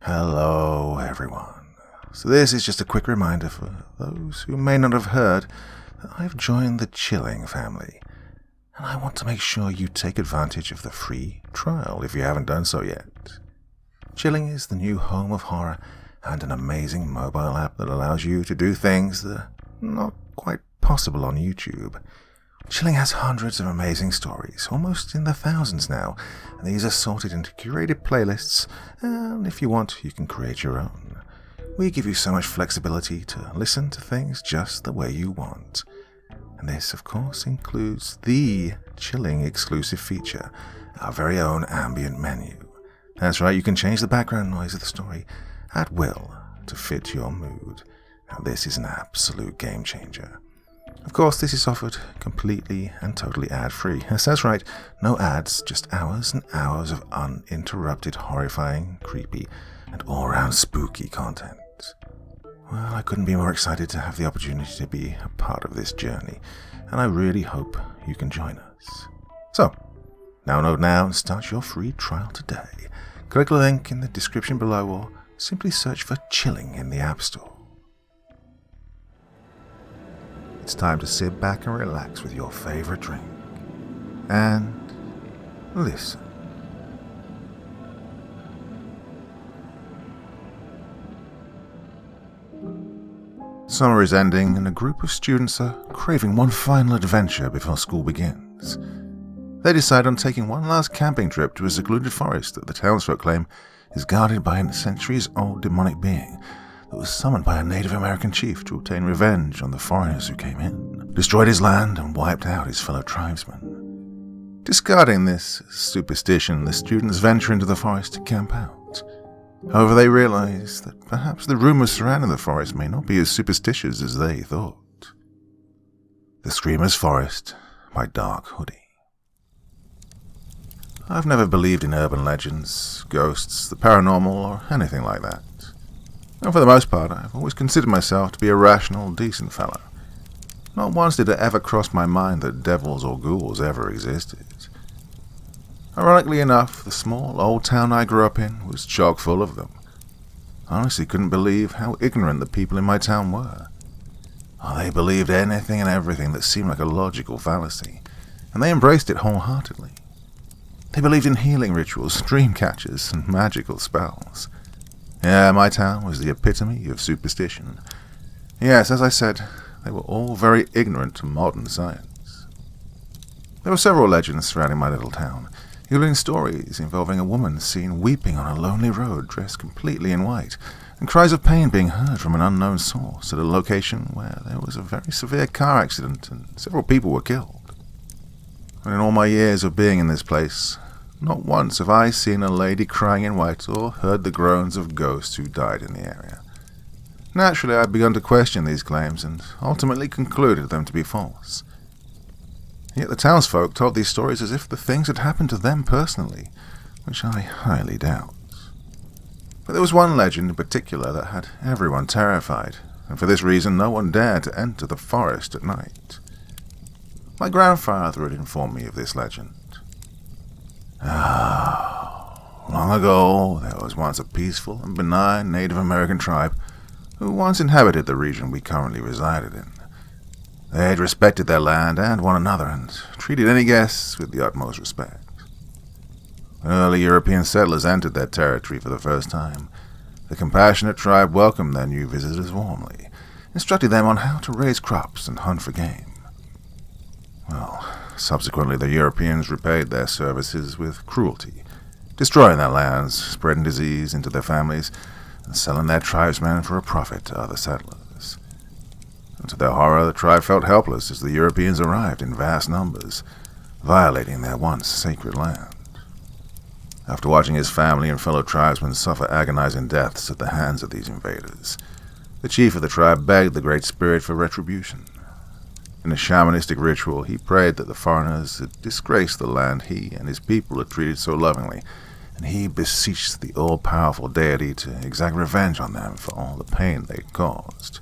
Hello, everyone. So this is just a quick reminder for those who may not have heard that I've joined the Chilling family, and I want to make sure you take advantage of the free trial if you haven't done so yet. Chilling is the new home of horror and an amazing mobile app that allows you to do things that are not quite possible on YouTube. Chilling has hundreds of amazing stories, almost in the thousands now, and these are sorted into curated playlists, and if you want, you can create your own. We give you so much flexibility to listen to things just the way you want. And this, of course, includes the Chilling exclusive feature, our very own ambient menu. That's right, you can change the background noise of the story at will to fit your mood. Now, this is an absolute game changer. Of course, this is offered completely and totally ad-free. Yes, that's right, no ads, just hours and hours of uninterrupted, horrifying, creepy, and all-around spooky content. Well, I couldn't be more excited to have the opportunity to be a part of this journey, and I really hope you can join us. So, download now and start your free trial today. Click the link in the description below or simply search for Chilling in the App Store. It's time to sit back and relax with your favorite drink and listen. Summer is ending and a group of students are craving one final adventure before school begins. They decide on taking one last camping trip to a secluded forest that the townsfolk claim is guarded by a centuries-old demonic being that was summoned by a Native American chief to obtain revenge on the foreigners who came in, destroyed his land, and wiped out his fellow tribesmen. Discarding this superstition, the students venture into the forest to camp out. However, they realize that perhaps the rumors surrounding the forest may not be as superstitious as they thought. The Screamer's Forest by Dark Hoodie. I've never believed in urban legends, ghosts, the paranormal, or anything like that. And for the most part, I've always considered myself to be a rational, decent fellow. Not once did it ever cross my mind that devils or ghouls ever existed. Ironically enough, the small old town I grew up in was chock full of them. I honestly couldn't believe how ignorant the people in my town were. Oh, they believed anything and everything that seemed like a logical fallacy, and they embraced it wholeheartedly. They believed in healing rituals, dream catchers, and magical spells. Yeah, my town was the epitome of superstition. Yes, as I said, they were all very ignorant to modern science. There were several legends surrounding my little town, including stories involving a woman seen weeping on a lonely road dressed completely in white, and cries of pain being heard from an unknown source at a location where there was a very severe car accident and several people were killed. And in all my years of being in this place, not once have I seen a lady crying in white or heard the groans of ghosts who died in the area. Naturally, I had begun to question these claims and ultimately concluded them to be false. Yet the townsfolk told these stories as if the things had happened to them personally, which I highly doubt. But there was one legend in particular that had everyone terrified, and for this reason no one dared to enter the forest at night. My grandfather had informed me of this legend. Long ago, there was once a peaceful and benign Native American tribe who once inhabited the region we currently resided in. They had respected their land and one another and treated any guests with the utmost respect. When early European settlers entered their territory for the first time, the compassionate tribe welcomed their new visitors warmly, instructing them on how to raise crops and hunt for game. Well, subsequently the Europeans repaid their services with cruelty, destroying their lands, spreading disease into their families, and selling their tribesmen for a profit to other settlers. And to their horror, the tribe felt helpless as the Europeans arrived in vast numbers, violating their once sacred land. After watching his family and fellow tribesmen suffer agonizing deaths at the hands of these invaders, the chief of the tribe begged the Great Spirit for retribution. In a shamanistic ritual, he prayed that the foreigners had disgraced the land he and his people had treated so lovingly, and he beseeched the all-powerful deity to exact revenge on them for all the pain they had caused.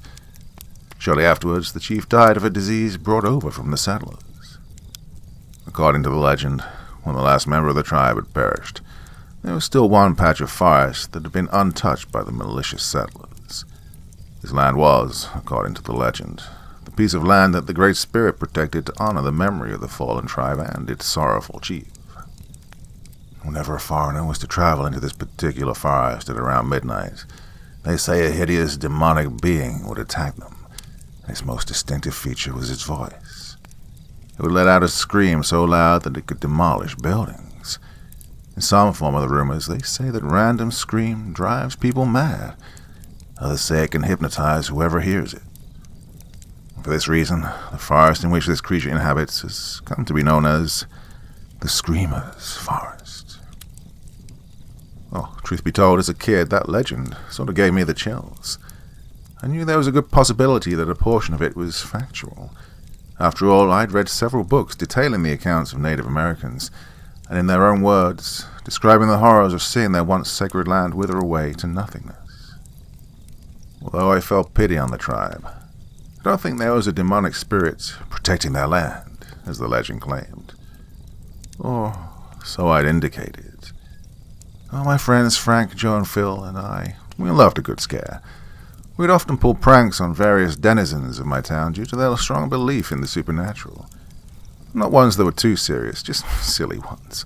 Shortly afterwards, the chief died of a disease brought over from the settlers. According to the legend, when the last member of the tribe had perished, There was still one patch of forest that had been untouched by the malicious settlers. This land was, according to the legend, the piece of land that the Great Spirit protected to honor the memory of the fallen tribe and its sorrowful chief. Whenever a foreigner was to travel into this particular forest at around midnight, they say a hideous demonic being would attack them, and its most distinctive feature was its voice. It would let out a scream so loud that it could demolish buildings. In some form of the rumors, they say that random scream drives people mad. Others say it can hypnotize whoever hears it. For this reason, the forest in which this creature inhabits has come to be known as the Screamer's Forest. Oh, truth be told, as a kid, that legend sort of gave me the chills. I knew there was a good possibility that a portion of it was factual. After all, I'd read several books detailing the accounts of Native Americans, and in their own words, describing the horrors of seeing their once sacred land wither away to nothingness. Although I felt pity on the tribe, I don't think there was a demonic spirit protecting their land, as the legend claimed. Or so I'd indicated. Oh, my friends Frank, Joe, and Phil and I, we loved a good scare. We'd often pull pranks on various denizens of my town due to their strong belief in the supernatural. Not ones that were too serious, just silly ones.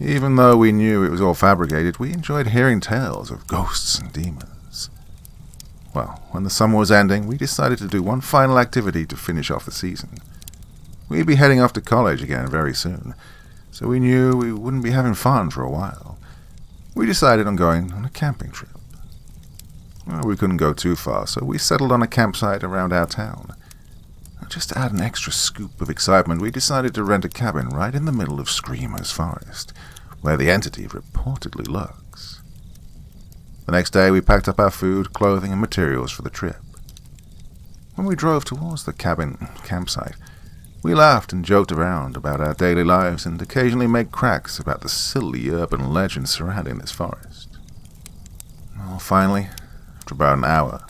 Even though we knew it was all fabricated, we enjoyed hearing tales of ghosts and demons. Well, when the summer was ending, we decided to do one final activity to finish off the season. We'd be heading off to college again very soon, so we knew we wouldn't be having fun for a while. We decided on going on a camping trip. Well, we couldn't go too far, so we settled on a campsite around our town. Just to add an extra scoop of excitement, we decided to rent a cabin right in the middle of Screamer's Forest, where the entity reportedly lurks. The next day, we packed up our food, clothing, and materials for the trip. When we drove towards the campsite, we laughed and joked around about our daily lives and occasionally made cracks about the silly urban legends surrounding this forest. Well, finally, after about an hour,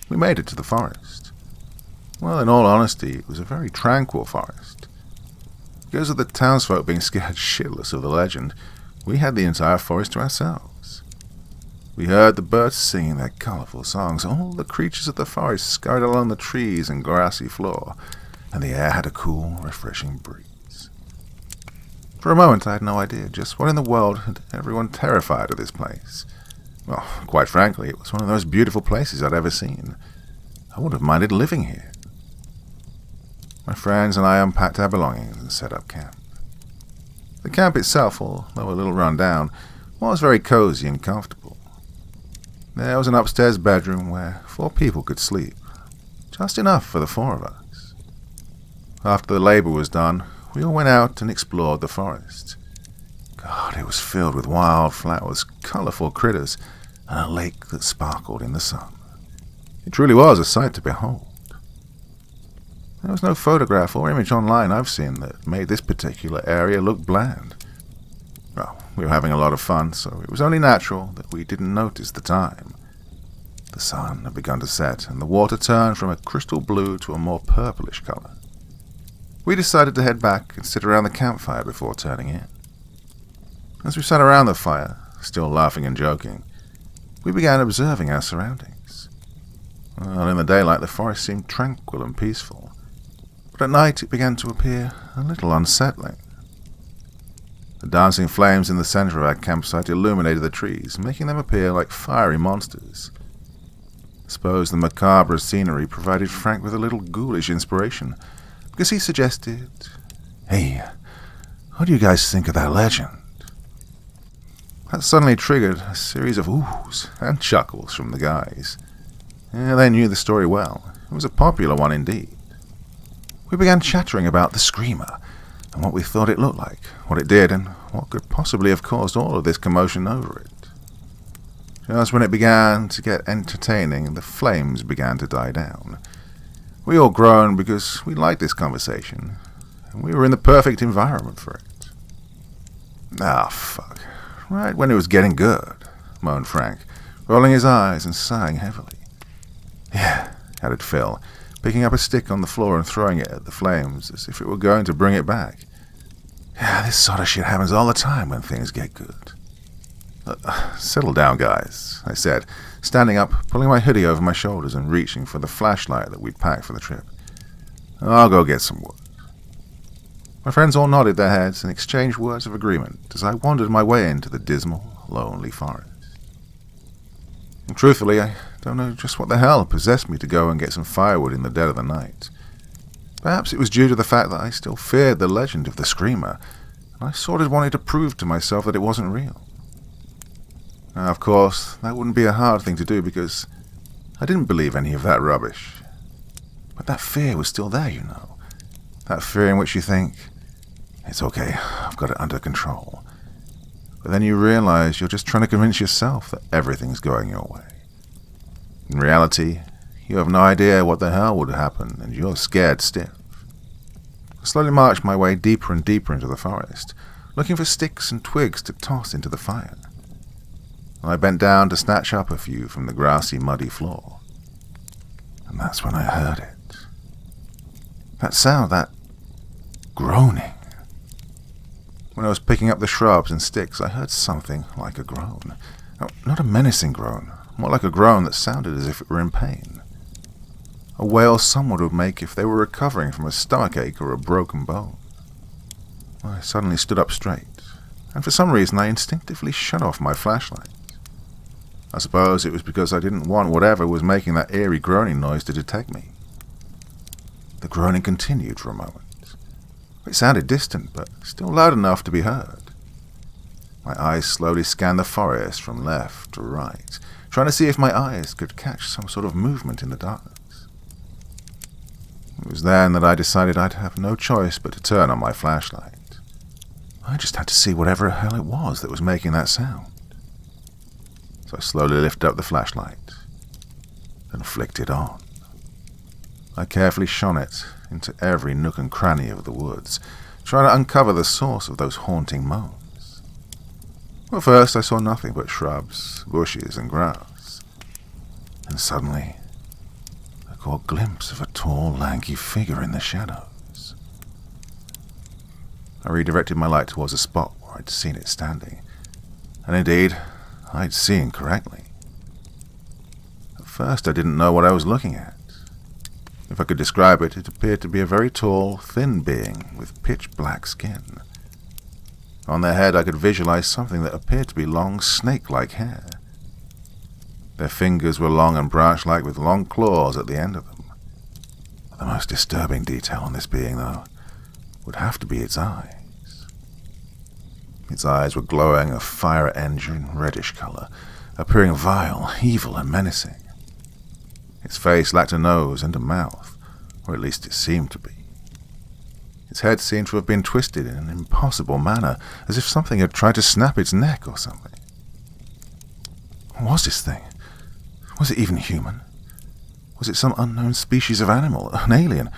we made it to the forest. Well, in all honesty, it was a very tranquil forest. Because of the townsfolk being scared shitless of the legend, we had the entire forest to ourselves. We heard the birds singing their colorful songs, all the creatures of the forest scurried along the trees and grassy floor, and the air had a cool, refreshing breeze. For a moment I had no idea just what in the world had everyone terrified of this place. Well, quite frankly, it was one of the most beautiful places I'd ever seen. I wouldn't have minded living here. My friends and I unpacked our belongings and set up camp. The camp itself, although a little run down, was very cozy and comfortable. There was an upstairs bedroom where 4 people could sleep, just enough for the 4 of us. After the labor was done, we all went out and explored the forest. God, it was filled with wild flowers, colorful critters, and a lake that sparkled in the sun. It truly was a sight to behold. There was no photograph or image online I've seen that made this particular area look bland. Well, we were having a lot of fun, so it was only natural that we didn't notice the time. The sun had begun to set, and the water turned from a crystal blue to a more purplish color. We decided to head back and sit around the campfire before turning in. As we sat around the fire, still laughing and joking, we began observing our surroundings. Well, in the daylight, the forest seemed tranquil and peaceful, but at night it began to appear a little unsettling. The dancing flames in the center of our campsite illuminated the trees, making them appear like fiery monsters. I suppose the macabre scenery provided Frank with a little ghoulish inspiration, because he suggested, "Hey, what do you guys think of that legend?" That suddenly triggered a series of oohs and chuckles from the guys. Yeah, they knew the story well. It was a popular one indeed. We began chattering about the Screamer, and what we thought it looked like, what it did, and what could possibly have caused all of this commotion over it. Just when it began to get entertaining, the flames began to die down. We all groaned because we liked this conversation, and we were in the perfect environment for it. Ah, fuck. Right when it was getting good, moaned Frank, rolling his eyes and sighing heavily. Yeah, added Phil, picking up a stick on the floor and throwing it at the flames as if it were going to bring it back. Yeah, this sort of shit happens all the time when things get good. Settle down, guys, I said, standing up, pulling my hoodie over my shoulders and reaching for the flashlight that we'd packed for the trip. I'll go get some wood. My friends all nodded their heads and exchanged words of agreement as I wandered my way into the dismal, lonely forest. And truthfully, I don't know just what the hell possessed me to go and get some firewood in the dead of the night. Perhaps it was due to the fact that I still feared the legend of the Screamer, and I sort of wanted to prove to myself that it wasn't real. Now, of course, that wouldn't be a hard thing to do because I didn't believe any of that rubbish. But that fear was still there, you know. That fear in which you think, it's okay, I've got it under control. But then you realize you're just trying to convince yourself that everything's going your way. In reality, you have no idea what the hell would happen, and you're scared stiff. I slowly marched my way deeper and deeper into the forest, looking for sticks and twigs to toss into the fire. I bent down to snatch up a few from the grassy, muddy floor. And that's when I heard it. That sound, that groaning. When I was picking up the shrubs and sticks, I heard something like a groan. No, not a menacing groan, more like a groan that sounded as if it were in pain. A wail someone would make if they were recovering from a stomachache or a broken bone. I suddenly stood up straight, and for some reason I instinctively shut off my flashlight. I suppose it was because I didn't want whatever was making that eerie groaning noise to detect me. The groaning continued for a moment. It sounded distant, but still loud enough to be heard. My eyes slowly scanned the forest from left to right, trying to see if my eyes could catch some sort of movement in the darkness. It was then that I decided I'd have no choice but to turn on my flashlight. I just had to see whatever the hell it was that was making that sound. So I slowly lifted up the flashlight and flicked it on. I carefully shone it into every nook and cranny of the woods, trying to uncover the source of those haunting moans. At first I saw nothing but shrubs, bushes, and grass. And suddenly, I caught a glimpse of a tall, lanky figure in the shadows. I redirected my light towards a spot where I'd seen it standing, and indeed, I'd seen correctly. At first I didn't know what I was looking at. If I could describe it, it appeared to be a very tall, thin being with pitch-black skin. On their head I could visualize something that appeared to be long, snake-like hair. Their fingers were long and branch-like with long claws at the end of them. The most disturbing detail on this being, though, would have to be its eyes. Its eyes were glowing a fire-engine reddish color, appearing vile, evil, and menacing. Its face lacked a nose and a mouth, or at least it seemed to be. Its head seemed to have been twisted in an impossible manner, as if something had tried to snap its neck or something. What was this thing? Was it even human? Was it some unknown species of animal, an alien?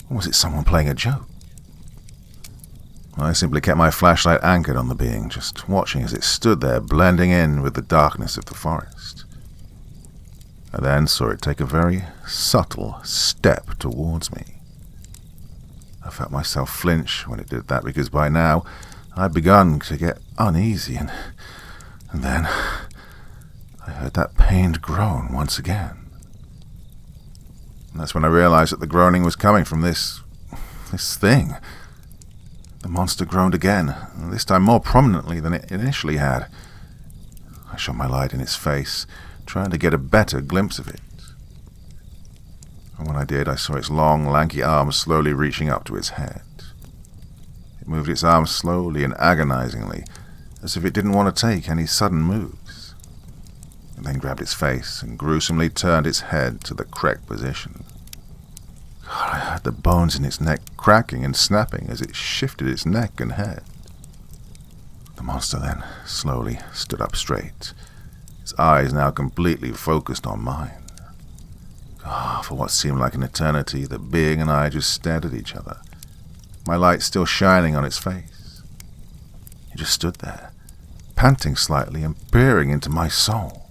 Or was it someone playing a joke? I simply kept my flashlight anchored on the being, just watching as it stood there blending in with the darkness of the forest. I then saw it take a very subtle step towards me. I felt myself flinch when it did that because by now I'd begun to get uneasy and then I heard that pained groan once again. And that's when I realized that the groaning was coming from this thing. The monster groaned again, and this time more prominently than it initially had. I shone my light in its face, trying to get a better glimpse of it. And when I did, I saw its long, lanky arms slowly reaching up to its head. It moved its arms slowly and agonizingly, as if it didn't want to take any sudden moves. It then grabbed its face and gruesomely turned its head to the correct position. God, I heard the bones in its neck cracking and snapping as it shifted its neck and head. The monster then slowly stood up straight, its eyes now completely focused on mine. For what seemed like an eternity, the being and I just stared at each other, my light still shining on its face. It just stood there, panting slightly and peering into my soul.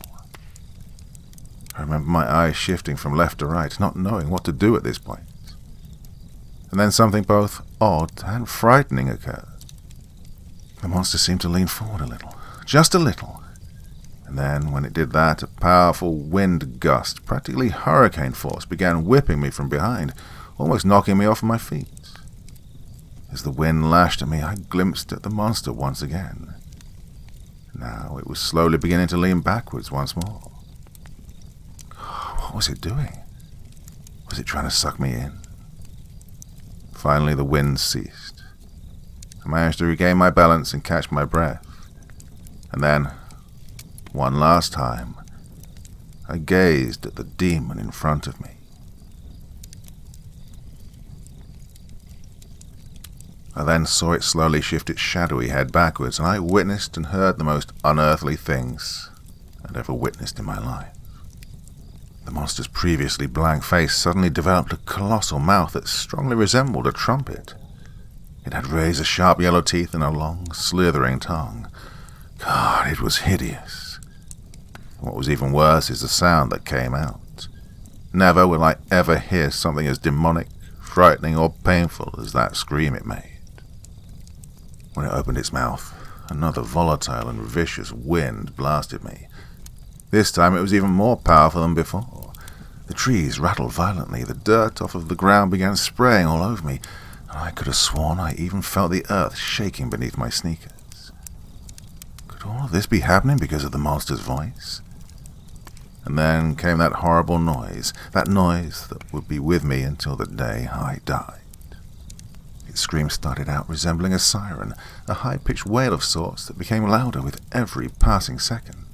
I remember my eyes shifting from left to right, not knowing what to do at this point. And then something both odd and frightening occurred. The monster seemed to lean forward a little, just a little. And then, when it did that, a powerful wind gust, practically hurricane force, began whipping me from behind, almost knocking me off my feet. As the wind lashed at me, I glimpsed at the monster once again. Now it was slowly beginning to lean backwards once more. What was it doing? Was it trying to suck me in? Finally, the wind ceased. I managed to regain my balance and catch my breath. And then, one last time, I gazed at the demon in front of me. I then saw it slowly shift its shadowy head backwards, and I witnessed and heard the most unearthly things I'd ever witnessed in my life. The monster's previously blank face suddenly developed a colossal mouth that strongly resembled a trumpet. It had razor-sharp yellow teeth and a long, slithering tongue. God, it was hideous. What was even worse is the sound that came out. Never will I ever hear something as demonic, frightening, or painful as that scream it made. When it opened its mouth, another volatile and vicious wind blasted me. This time it was even more powerful than before. The trees rattled violently, the dirt off of the ground began spraying all over me, and I could have sworn I even felt the earth shaking beneath my sneakers. Could all of this be happening because of the monster's voice? And then came that horrible noise, that noise that would be with me until the day I died. Its scream started out resembling a siren, a high-pitched wail of sorts that became louder with every passing second.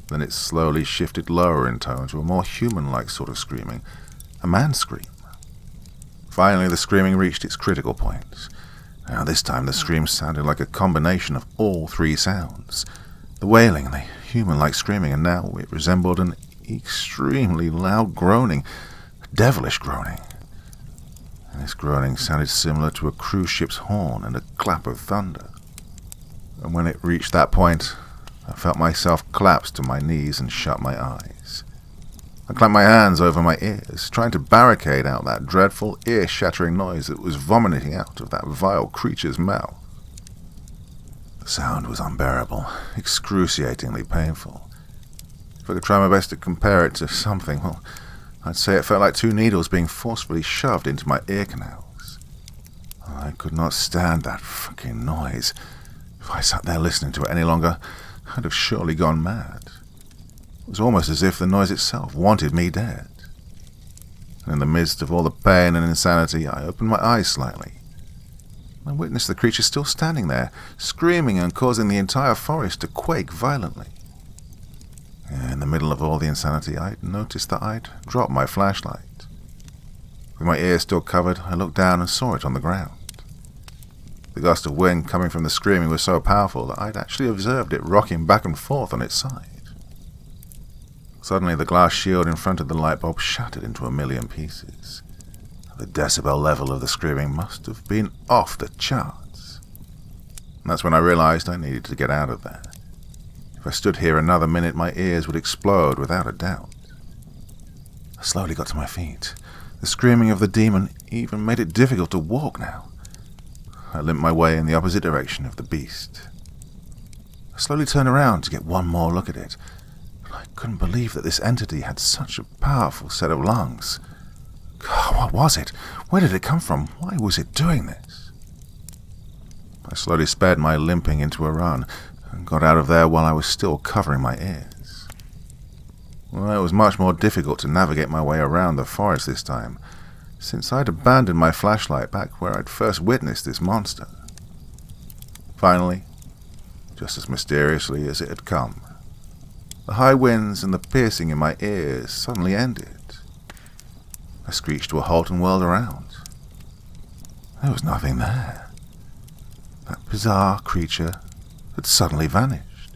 Then it slowly shifted lower in tone to a more human-like sort of screaming, a man's scream. Finally, the screaming reached its critical point. Now, this time the scream sounded like a combination of all three sounds. The wailing, the human-like screaming, and now it resembled an extremely loud groaning, a devilish groaning. And this groaning sounded similar to a cruise ship's horn and a clap of thunder. And when it reached that point, I felt myself collapse to my knees and shut my eyes. I clamped my hands over my ears, trying to barricade out that dreadful, ear-shattering noise that was vomiting out of that vile creature's mouth. The sound was unbearable, excruciatingly painful. If I could try my best to compare it to something, well, I'd say it felt like two needles being forcefully shoved into my ear canals. I could not stand that fucking noise. If I sat there listening to it any longer, I'd have surely gone mad. It was almost as if the noise itself wanted me dead. And in the midst of all the pain and insanity, I opened my eyes slightly. I witnessed the creature still standing there, screaming and causing the entire forest to quake violently. In the middle of all the insanity, I noticed that I'd dropped my flashlight. With my ears still covered, I looked down and saw it on the ground. The gust of wind coming from the screaming was so powerful that I'd actually observed it rocking back and forth on its side. Suddenly, the glass shield in front of the light bulb shattered into a million pieces. The decibel level of the screaming must have been off the charts. And that's when I realized I needed to get out of there. If I stood here another minute, my ears would explode without a doubt. I slowly got to my feet. The screaming of the demon even made it difficult to walk now. I limped my way in the opposite direction of the beast. I slowly turned around to get one more look at it, but I couldn't believe that this entity had such a powerful set of lungs. God, what was it? Where did it come from? Why was it doing this? I slowly sped my limping into a run and got out of there while I was still covering my ears. Well, it was much more difficult to navigate my way around the forest this time, since I'd abandoned my flashlight back where I'd first witnessed this monster. Finally, just as mysteriously as it had come, the high winds and the piercing in my ears suddenly ended. I screeched to a halt and whirled around. There was nothing there. That bizarre creature had suddenly vanished.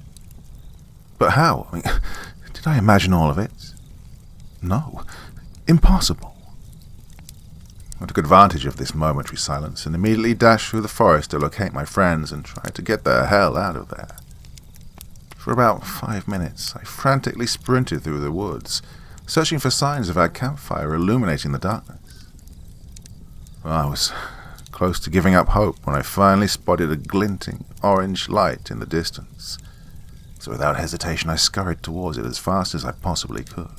But how? Did I imagine all of it? No. Impossible. I took advantage of this momentary silence and immediately dashed through the forest to locate my friends and try to get the hell out of there. For about 5 minutes, I frantically sprinted through the woods, searching for signs of our campfire illuminating the darkness. Well, I was close to giving up hope when I finally spotted a glinting orange light in the distance. So without hesitation I scurried towards it as fast as I possibly could.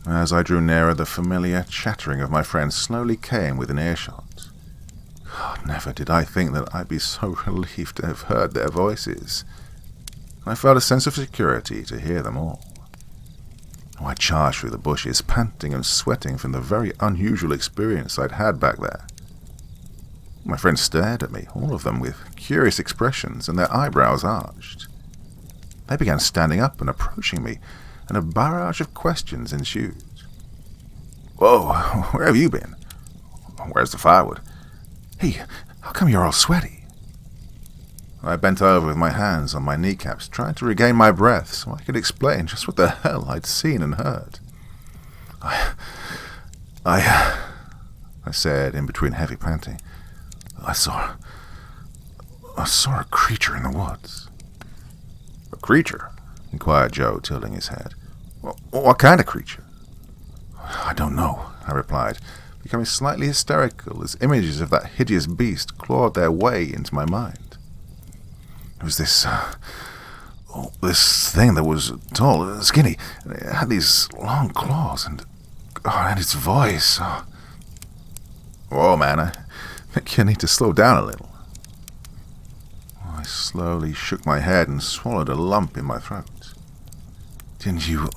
As I drew nearer, the familiar chattering of my friends slowly came within earshot. God, never did I think that I'd be so relieved to have heard their voices. I felt a sense of security to hear them all. I charged through the bushes, panting and sweating from the very unusual experience I'd had back there. My friends stared at me, all of them with curious expressions and their eyebrows arched. They began standing up and approaching me, and a barrage of questions ensued. "Whoa, where have you been? Where's the firewood? Hey, how come you're all sweaty?" I bent over with my hands on my kneecaps, trying to regain my breath so I could explain just what the hell I'd seen and heard. I said in between heavy panting, I saw a creature in the woods." "A creature?" inquired Joe, tilting his head. "What kind of creature?" "I don't know," I replied, becoming slightly hysterical as images of that hideous beast clawed their way into my mind. It was this thing that was tall, skinny, and it had these long claws, and its voice. Whoa, man, I think you need to slow down a little." I slowly shook my head and swallowed a lump in my throat. Didn't you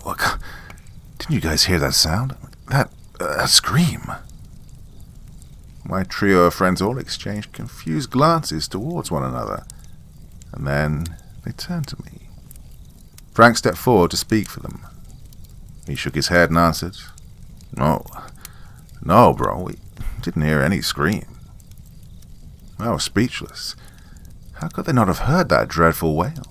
guys hear that sound? That scream? My trio of friends all exchanged confused glances towards one another, and then they turned to me. Frank stepped forward to speak for them. He shook his head and answered, No, bro, we didn't hear any scream." I was speechless. How could they not have heard that dreadful wail?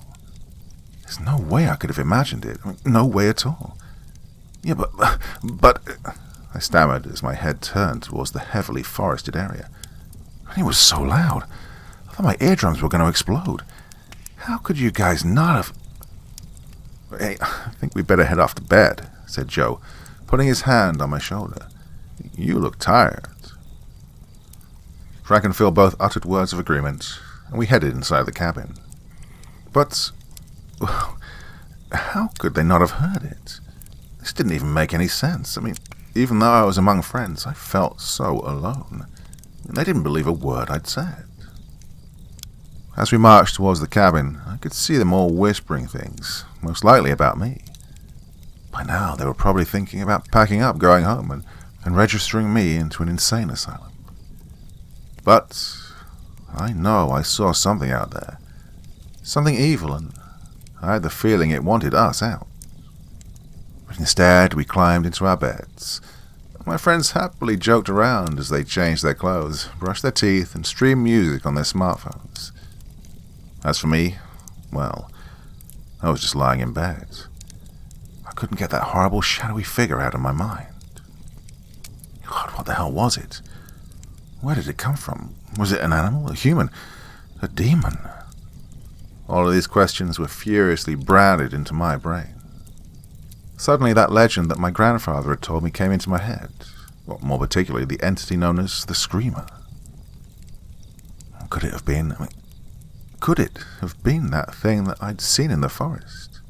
There's no way I could have imagined it. No way at all. "Yeah, but," I stammered as my head turned towards the heavily forested area. It was so loud. I thought my eardrums were going to explode. How could you guys not have... "Hey, I think we'd better head off to bed," said Joe, putting his hand on my shoulder. "You look tired." Frank and Phil both uttered words of agreement, and we headed inside the cabin. But, well, how could they not have heard it? This didn't even make any sense. I mean, even though I was among friends, I felt so alone. They didn't believe a word I'd said. As we marched towards the cabin, I could see them all whispering things, most likely about me. By now, they were probably thinking about packing up, going home, and registering me into an insane asylum. But I know I saw something out there. Something evil, and I had the feeling it wanted us out. But instead, we climbed into our beds. My friends happily joked around as they changed their clothes, brushed their teeth, and streamed music on their smartphones. As for me, well, I was just lying in bed. I couldn't get that horrible shadowy figure out of my mind. God, what the hell was it? Where did it come from? Was it an animal, a human, a demon? All of these questions were furiously branded into my brain. Suddenly that legend that my grandfather had told me came into my head, well, more particularly the entity known as the Screamer. Could it have been... could it have been that thing that I'd seen in the forest?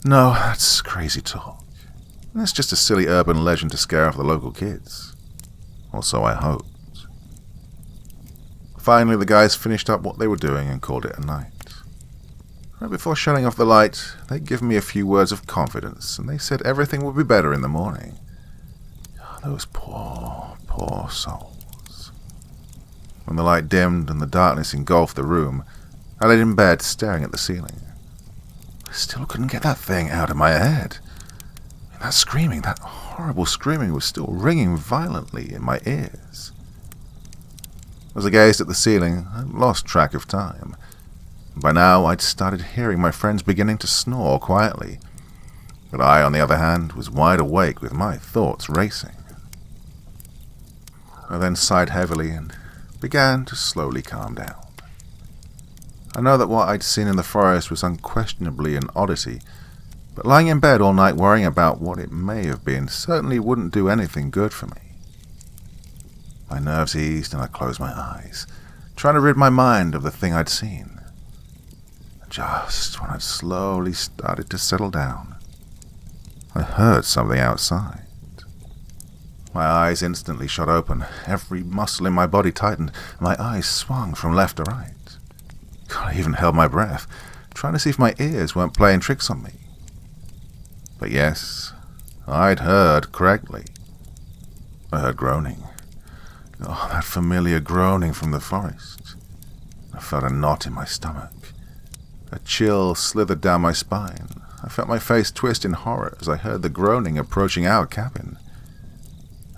No, that's crazy talk. That's just a silly urban legend to scare off the local kids. Or so I hoped. Finally, the guys finished up what they were doing and called it a night. Right before shutting off the light, they'd given me a few words of confidence, and they said everything would be better in the morning. Those poor souls. When the light dimmed and the darkness engulfed the room, I lay in bed staring at the ceiling. I still couldn't get that thing out of my head. That screaming, that horrible screaming, was still ringing violently in my ears. As I gazed at the ceiling, I lost track of time. By now, I'd started hearing my friends beginning to snore quietly. But I, on the other hand, was wide awake with my thoughts racing. I then sighed heavily and began to slowly calm down. I know that what I'd seen in the forest was unquestionably an oddity, but lying in bed all night worrying about what it may have been certainly wouldn't do anything good for me. My nerves eased and I closed my eyes, trying to rid my mind of the thing I'd seen. Just when I'd slowly started to settle down, I heard something outside. My eyes instantly shot open, every muscle in my body tightened, and my eyes swung from left to right. I even held my breath, trying to see if my ears weren't playing tricks on me. But yes, I'd heard correctly. I heard groaning. Oh, that familiar groaning from the forest. I felt a knot in my stomach. A chill slithered down my spine. I felt my face twist in horror as I heard the groaning approaching our cabin.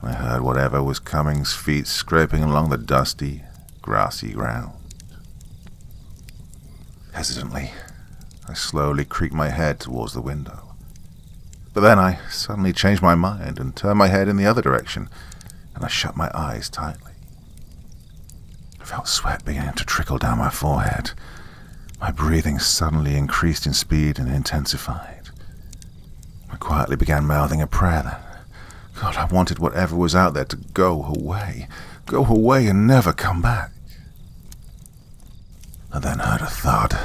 I heard whatever was coming's feet scraping along the dusty, grassy ground. Hesitantly, I slowly creaked my head towards the window. But then I suddenly changed my mind and turned my head in the other direction, and I shut my eyes tightly. I felt sweat beginning to trickle down my forehead. My breathing suddenly increased in speed and intensified. I quietly began mouthing a prayer then. God, I wanted whatever was out there to go away and never come back. I then heard a thud,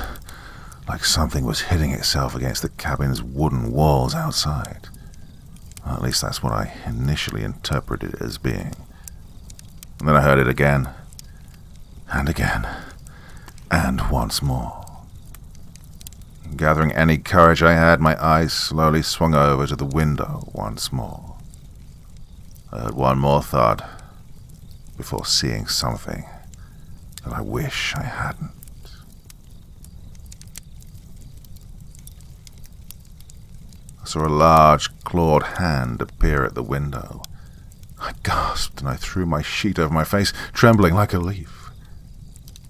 like something was hitting itself against the cabin's wooden walls outside. Or at least that's what I initially interpreted it as being. And then I heard it again, and again, and once more. Gathering any courage I had, my eyes slowly swung over to the window once more. I heard one more thud before seeing something that I wish I hadn't. I saw a large, clawed hand appear at the window. I gasped and I threw my sheet over my face, trembling like a leaf.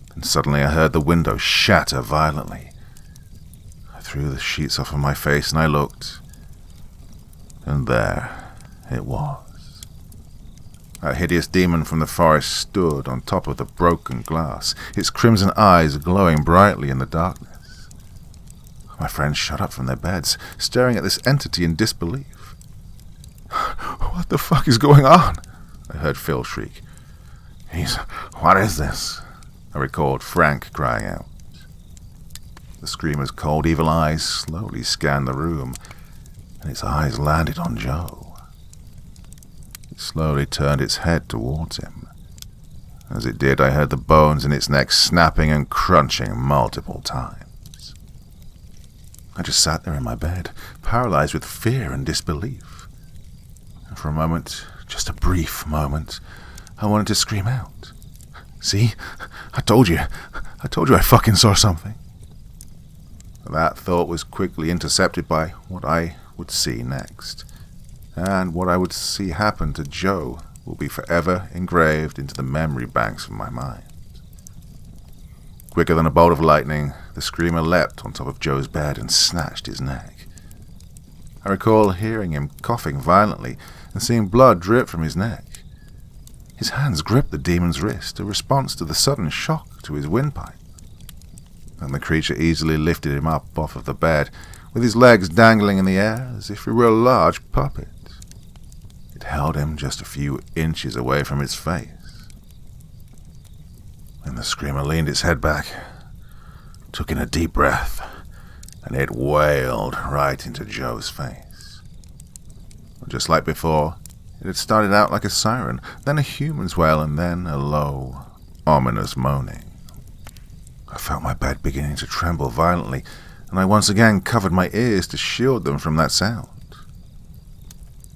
Then suddenly I heard the window shatter violently. I threw the sheets off of my face and I looked, and there it was. A hideous demon from the forest stood on top of the broken glass, its crimson eyes glowing brightly in the darkness. My friends shot up from their beds, staring at this entity in disbelief. "What the fuck is going on?" I heard Phil shriek. "What is this?" I recalled Frank crying out. The screamer's cold, evil eyes slowly scanned the room, and its eyes landed on Joe. It slowly turned its head towards him. As it did, I heard the bones in its neck snapping and crunching multiple times. I just sat there in my bed, paralyzed with fear and disbelief. And for a moment, just a brief moment, I wanted to scream out. "See? I told you I fucking saw something." That thought was quickly intercepted by what I would see next. And what I would see happen to Joe will be forever engraved into the memory banks of my mind. Quicker than a bolt of lightning, the screamer leapt on top of Joe's bed and snatched his neck. I recall hearing him coughing violently and seeing blood drip from his neck. His hands gripped the demon's wrist, a response to the sudden shock to his windpipe. And the creature easily lifted him up off of the bed, with his legs dangling in the air as if he were a large puppet. It held him just a few inches away from its face. Then the screamer leaned its head back, took in a deep breath, and it wailed right into Joe's face. Just like before, it had started out like a siren, then a human's wail, and then a low, ominous moaning. I felt my bed beginning to tremble violently, and I once again covered my ears to shield them from that sound.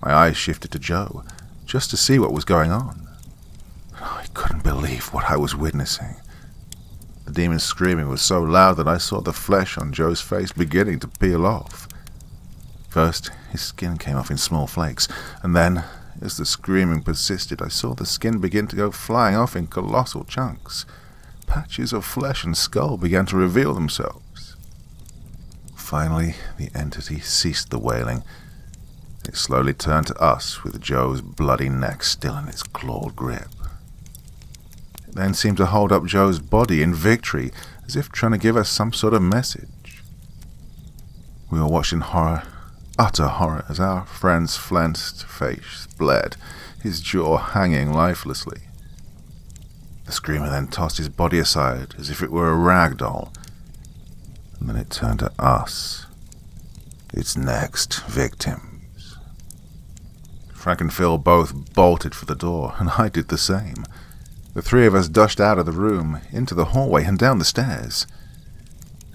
My eyes shifted to Joe, just to see what was going on. I couldn't believe what I was witnessing. The demon's screaming was so loud that I saw the flesh on Joe's face beginning to peel off. First, his skin came off in small flakes, and then, as the screaming persisted, I saw the skin begin to go flying off in colossal chunks. Patches of flesh and skull began to reveal themselves. Finally, the entity ceased the wailing. It slowly turned to us with Joe's bloody neck still in its clawed grip. It then seemed to hold up Joe's body in victory, as if trying to give us some sort of message. We all watched in horror, utter horror, as our friend's flensed face bled, his jaw hanging lifelessly. The screamer then tossed his body aside as if it were a rag doll, and then it turned to us, its next victims. Frank and Phil both bolted for the door, and I did the same. The three of us dashed out of the room, into the hallway and down the stairs.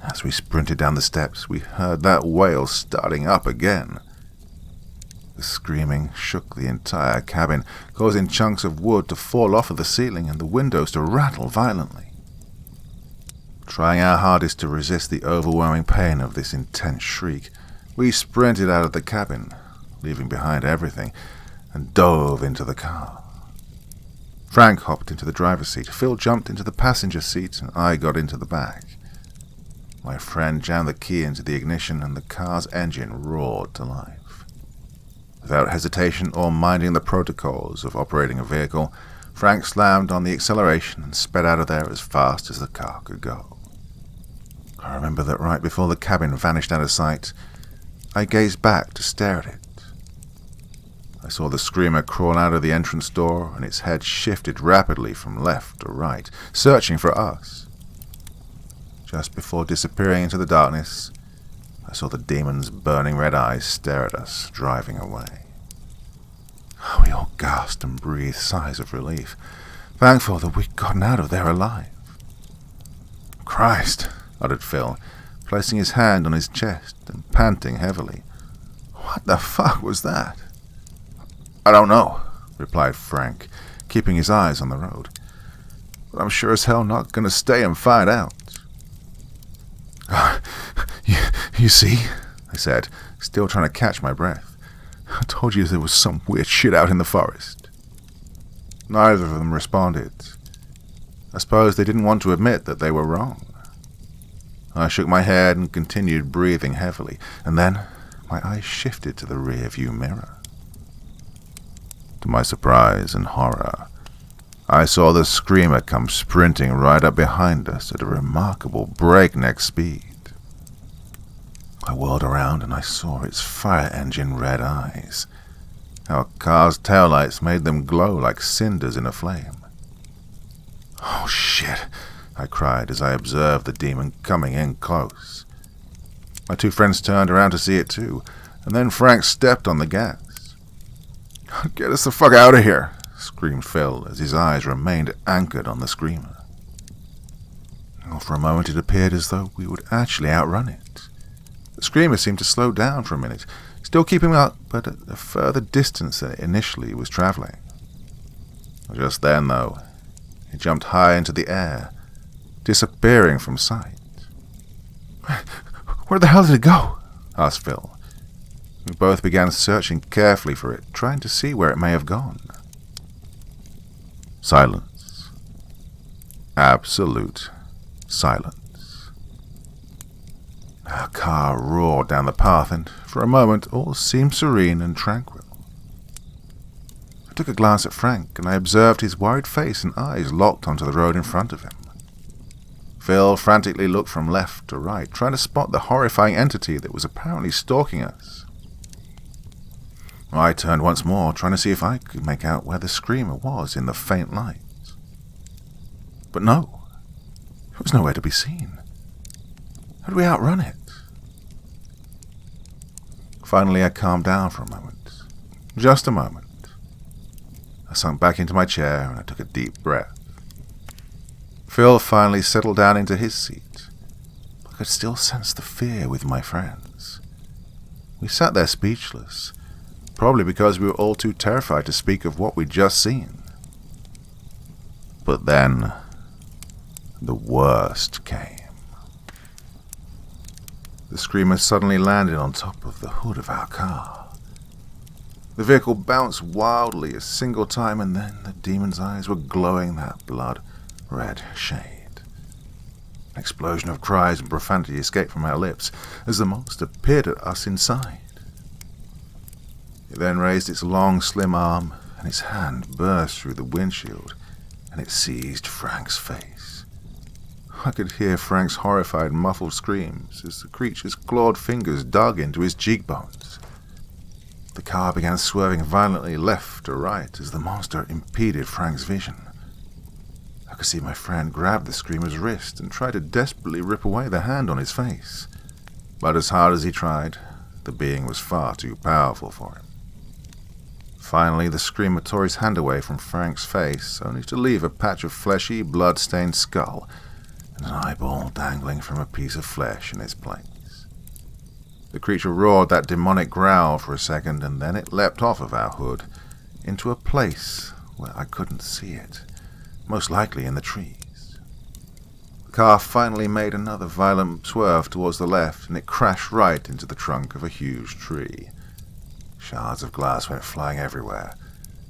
As we sprinted down the steps, we heard that wail starting up again. The screaming shook the entire cabin, causing chunks of wood to fall off of the ceiling and the windows to rattle violently. Trying our hardest to resist the overwhelming pain of this intense shriek, we sprinted out of the cabin, leaving behind everything, and dove into the car. Frank hopped into the driver's seat, Phil jumped into the passenger seat, and I got into the back. My friend jammed the key into the ignition, and the car's engine roared to life. Without hesitation or minding the protocols of operating a vehicle, Frank slammed on the acceleration and sped out of there as fast as the car could go. I remember that right before the cabin vanished out of sight, I gazed back to stare at it. I saw the screamer crawl out of the entrance door, and its head shifted rapidly from left to right, searching for us. Just before disappearing into the darkness, I saw the demon's burning red eyes stare at us, driving away. We all gasped and breathed sighs of relief, thankful that we'd gotten out of there alive. "Christ," uttered Phil, placing his hand on his chest and panting heavily. "What the fuck was that?" "I don't know," replied Frank, keeping his eyes on the road. "But I'm sure as hell not going to stay and find out." You see," I said, still trying to catch my breath. "I told you there was some weird shit out in the forest." Neither of them responded. I suppose they didn't want to admit that they were wrong. I shook my head and continued breathing heavily, and then my eyes shifted to the rear-view mirror. To my surprise and horror, I saw the screamer come sprinting right up behind us at a remarkable breakneck speed. I whirled around and I saw its fire engine red eyes. Our car's taillights made them glow like cinders in a flame. "Oh shit," I cried as I observed the demon coming in close. My two friends turned around to see it too, and then Frank stepped on the gas. "Get us the fuck out of here," screamed Phil as his eyes remained anchored on the screamer. Well, for a moment it appeared as though we would actually outrun it. The screamer seemed to slow down for a minute, still keeping up, but at a further distance than it initially was traveling. Just then, though, it jumped high into the air, disappearing from sight. "Where the hell did it go?" asked Phil. We both began searching carefully for it, trying to see where it may have gone. Silence. Absolute silence. Our car roared down the path, and for a moment all seemed serene and tranquil. I took a glance at Frank, and I observed his worried face and eyes locked onto the road in front of him. Phil frantically looked from left to right, trying to spot the horrifying entity that was apparently stalking us. I turned once more, trying to see if I could make out where the screamer was in the faint light. But no, it was nowhere to be seen. How did we outrun it? Finally, I calmed down for a moment. Just a moment. I sunk back into my chair and I took a deep breath. Phil finally settled down into his seat. I could still sense the fear with my friends. We sat there speechless, probably because we were all too terrified to speak of what we'd just seen. But then, the worst came. The screamer suddenly landed on top of the hood of our car. The vehicle bounced wildly a single time, and then the demon's eyes were glowing that blood-red shade. An explosion of cries and profanity escaped from our lips as the monster peered at us inside. It then raised its long, slim arm, and its hand burst through the windshield, and it seized Frank's face. I could hear Frank's horrified, muffled screams as the creature's clawed fingers dug into his cheekbones. The car began swerving violently left to right as the monster impeded Frank's vision. I I could see my friend grab the screamer's wrist and try to desperately rip away the hand on his face. But as hard as he tried, the being was far too powerful for him. Finally, the screamer tore his hand away from Frank's face, only to leave a patch of fleshy, blood-stained skull and an eyeball dangling from a piece of flesh in its place. The creature roared that demonic growl for a second, and then it leapt off of our hood into a place where I couldn't see it, most likely in the trees. The car finally made another violent swerve towards the left, and it crashed right into the trunk of a huge tree. Shards of glass went flying everywhere,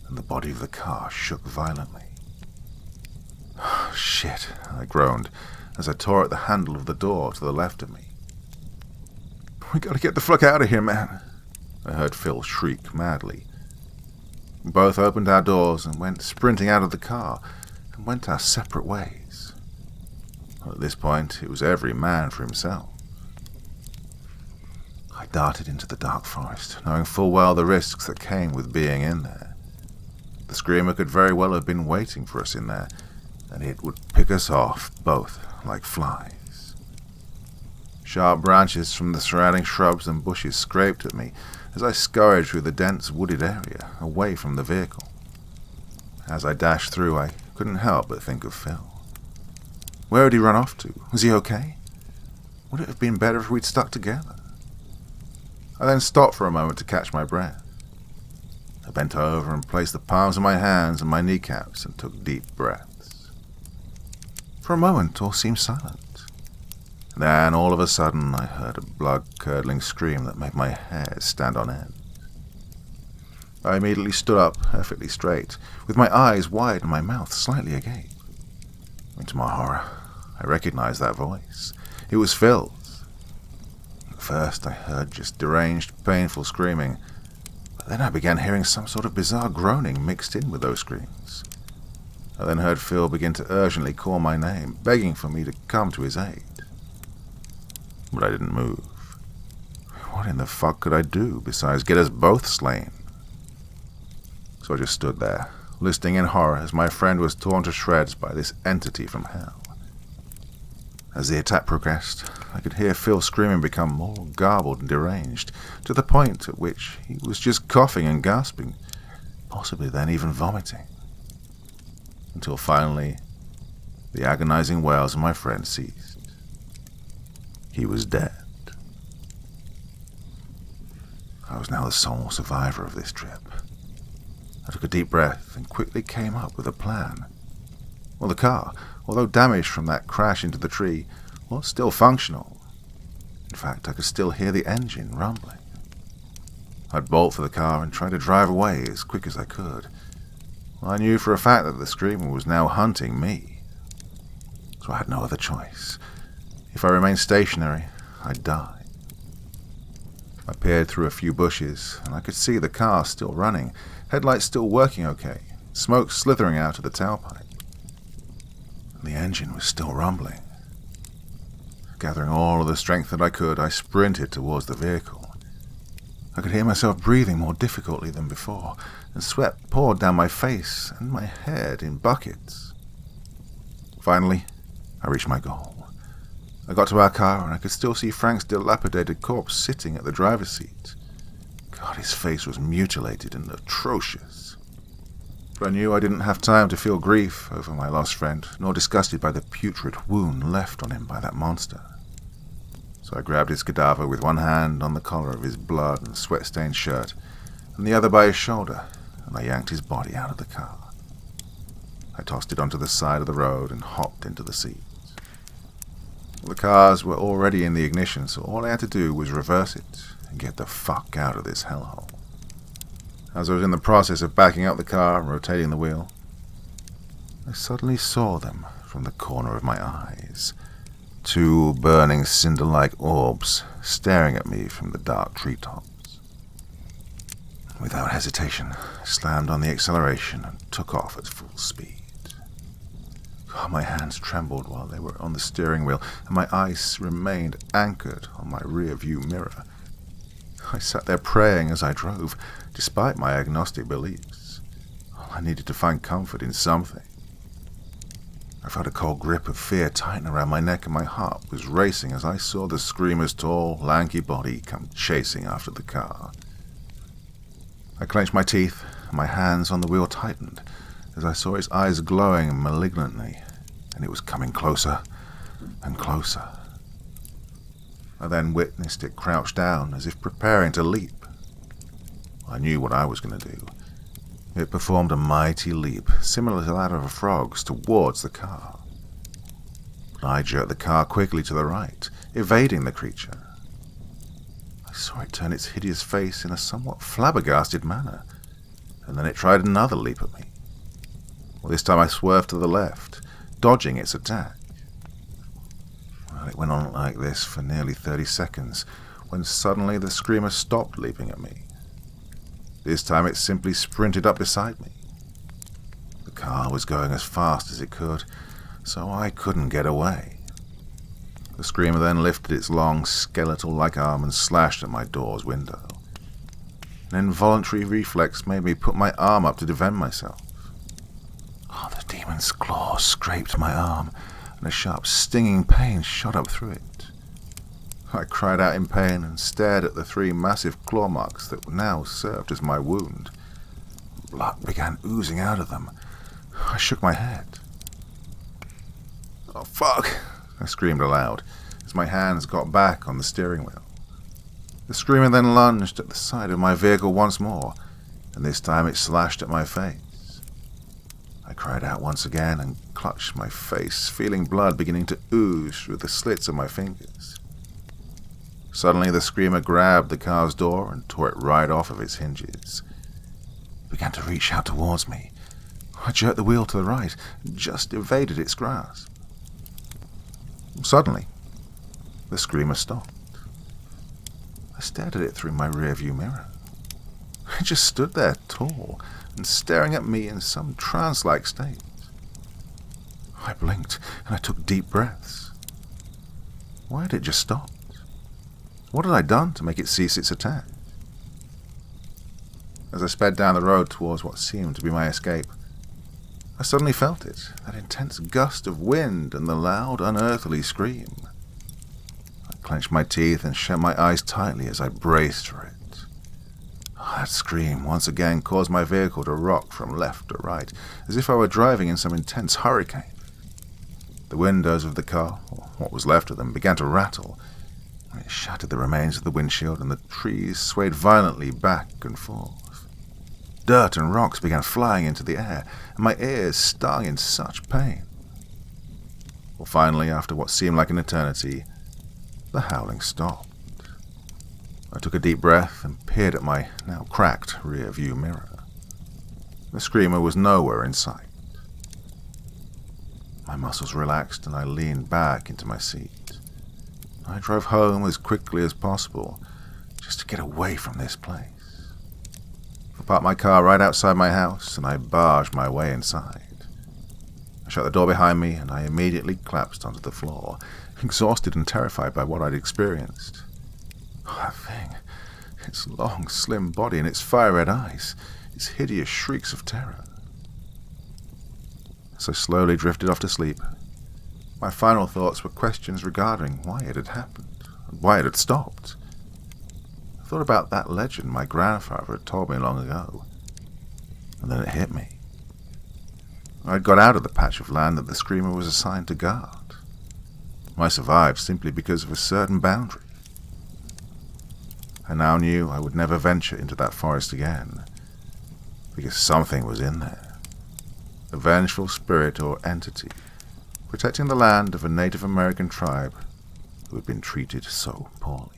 and the body of the car shook violently. "Shit," I groaned as I tore at the handle of the door to the left of me. "We gotta get the fuck out of here, man," I heard Phil shriek madly. We both opened our doors and went sprinting out of the car and went our separate ways. At this point, it was every man for himself. I darted into the dark forest, knowing full well the risks that came with being in there. The screamer could very well have been waiting for us in there, and it would pick us off both like flies. Sharp branches from the surrounding shrubs and bushes scraped at me as I scurried through the dense wooded area, away from the vehicle. As I dashed through, I couldn't help but think of Phil. Where had he run off to? Was he okay? Would it have been better if we'd stuck together? I then stopped for a moment to catch my breath. I bent over and placed the palms of my hands on my kneecaps and took deep breaths. For a moment, all seemed silent. Then, all of a sudden, I heard a blood-curdling scream that made my hair stand on end. I immediately stood up, perfectly straight, with my eyes wide and my mouth slightly agape. And to my horror, I recognized that voice. It was Phil's. At first, I heard just deranged, painful screaming, but then I began hearing some sort of bizarre groaning mixed in with those screams. I then heard Phil begin to urgently call my name, begging for me to come to his aid. But I didn't move. What in the fuck could I do besides get us both slain? So I just stood there, listening in horror as my friend was torn to shreds by this entity from hell. As the attack progressed, I could hear Phil screaming become more garbled and deranged, to the point at which he was just coughing and gasping, possibly then even vomiting. Until finally, the agonizing wails of my friend ceased. He was dead. I was now the sole survivor of this trip. I took a deep breath and quickly came up with a plan. Well, the car, although damaged from that crash into the tree, was still functional. In fact, I could still hear the engine rumbling. I'd bolt for the car and try to drive away as quick as I could. Well, I knew for a fact that the screamer was now hunting me. So I had no other choice. If I remained stationary, I'd die. I peered through a few bushes, and I could see the car still running, headlights still working okay, smoke slithering out of the tailpipe. And the engine was still rumbling. Gathering all of the strength that I could, I sprinted towards the vehicle. I could hear myself breathing more difficultly than before, and sweat poured down my face and my head in buckets. Finally, I reached my goal. I got to our car, and I could still see Frank's dilapidated corpse sitting at the driver's seat. God, his face was mutilated and atrocious. But I knew I didn't have time to feel grief over my lost friend, nor disgusted by the putrid wound left on him by that monster. So I grabbed his cadaver with one hand on the collar of his blood and sweat-stained shirt, and the other by his shoulder, and I yanked his body out of the car. I tossed it onto the side of the road and hopped into the seat. The cars were already in the ignition, so all I had to do was reverse it and get the fuck out of this hellhole. As I was in the process of backing up the car and rotating the wheel, I suddenly saw them from the corner of my eyes. Two burning cinder-like orbs staring at me from the dark treetops. Without hesitation, I slammed on the acceleration and took off at full speed. My hands trembled while they were on the steering wheel, and my eyes remained anchored on my rear-view mirror. I sat there praying as I drove, despite my agnostic beliefs. I needed to find comfort in something. I felt a cold grip of fear tighten around my neck, and my heart was racing as I saw the screamer's tall, lanky body come chasing after the car. I clenched my teeth, and my hands on the wheel tightened as I saw its eyes glowing malignantly, and it was coming closer and closer. I then witnessed it crouch down as if preparing to leap. I knew what I was going to do. It performed a mighty leap, similar to that of a frog's, towards the car. But I jerked the car quickly to the right, evading the creature. I saw it turn its hideous face in a somewhat flabbergasted manner, and then it tried another leap at me. Well, this time I swerved to the left, dodging its attack. Well, it went on like this for nearly 30 seconds, when suddenly the screamer stopped leaping at me. This time it simply sprinted up beside me. The car was going as fast as it could, so I couldn't get away. The screamer then lifted its long, skeletal-like arm and slashed at my door's window. An involuntary reflex made me put my arm up to defend myself. Oh, the demon's claws scraped my arm, and a sharp, stinging pain shot up through it. I cried out in pain and stared at the 3 massive claw marks that now served as my wound. Blood began oozing out of them. I shook my head. "Oh, fuck!" I screamed aloud as my hands got back on the steering wheel. The screamer then lunged at the side of my vehicle once more, and this time it slashed at my face. I cried out once again and clutched my face, feeling blood beginning to ooze through the slits of my fingers. Suddenly the screamer grabbed the car's door and tore it right off of its hinges. It began to reach out towards me. I jerked the wheel to the right and just evaded its grasp. Suddenly, the screamer stopped. I stared at it through my rearview mirror. It just stood there, tall, and staring at me in some trance-like state. I blinked, and I took deep breaths. Why had it just stopped? What had I done to make it cease its attack? As I sped down the road towards what seemed to be my escape, I suddenly felt it, that intense gust of wind and the loud, unearthly scream. I clenched my teeth and shut my eyes tightly as I braced for it. That scream once again caused my vehicle to rock from left to right, as if I were driving in some intense hurricane. The windows of the car, or what was left of them, began to rattle. It shattered the remains of the windshield, and the trees swayed violently back and forth. Dirt and rocks began flying into the air, and my ears stung in such pain. Well, finally, after what seemed like an eternity, the howling stopped. I took a deep breath and peered at my now cracked rear-view mirror. The screamer was nowhere in sight. My muscles relaxed, and I leaned back into my seat. I drove home as quickly as possible, just to get away from this place. I parked my car right outside my house, and I barged my way inside. I shut the door behind me, and I immediately collapsed onto the floor, exhausted and terrified by what I'd experienced. Oh, that thing, its long, slim body and its fire-red eyes, its hideous shrieks of terror. As I slowly drifted off to sleep, my final thoughts were questions regarding why it had happened, and why it had stopped. I thought about that legend my grandfather had told me long ago, and then it hit me. I'd got out of the patch of land that the screamer was assigned to guard. I survived simply because of a certain boundary. I now knew I would never venture into that forest again, because something was in there. A vengeful spirit or entity, protecting the land of a Native American tribe who had been treated so poorly.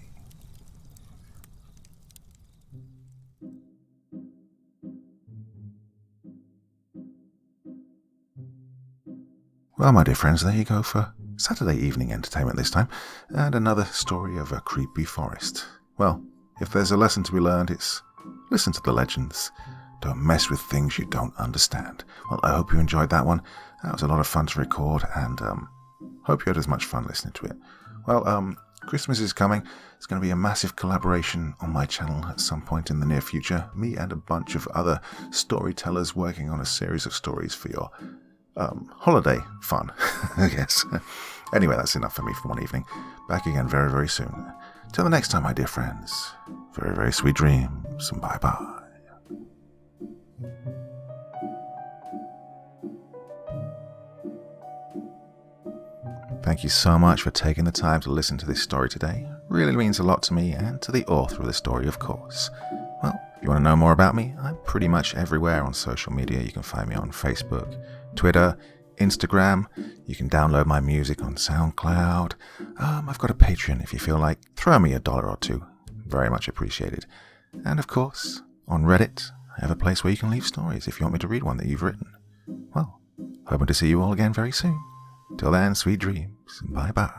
Well, my dear friends, there you go for Saturday evening entertainment this time, and another story of a creepy forest. Well, if there's a lesson to be learned, it's listen to the legends. Don't mess with things you don't understand. Well, I hope you enjoyed that one. That was a lot of fun to record, and hope you had as much fun listening to it. Well, Christmas is coming. It's going to be a massive collaboration on my channel at some point in the near future. Me and a bunch of other storytellers working on a series of stories for your holiday fun, I guess. Anyway, that's enough for me for one evening. Back again very, very soon. Till the next time, my dear friends. Very, very sweet dreams, and bye-bye. Thank you so much for taking the time to listen to this story today. Really means a lot to me and to the author of the story, of course. Well, if you want to know more about me, I'm pretty much everywhere on social media. You can find me on Facebook, Twitter, Instagram. You can download my music on SoundCloud. I've got a Patreon if you feel like. Throw me $1 or $2. Very much appreciated. And of course, on Reddit, I have a place where you can leave stories if you want me to read one that you've written. Well, hoping to see you all again very soon. Till then, sweet dreams. Bye-bye.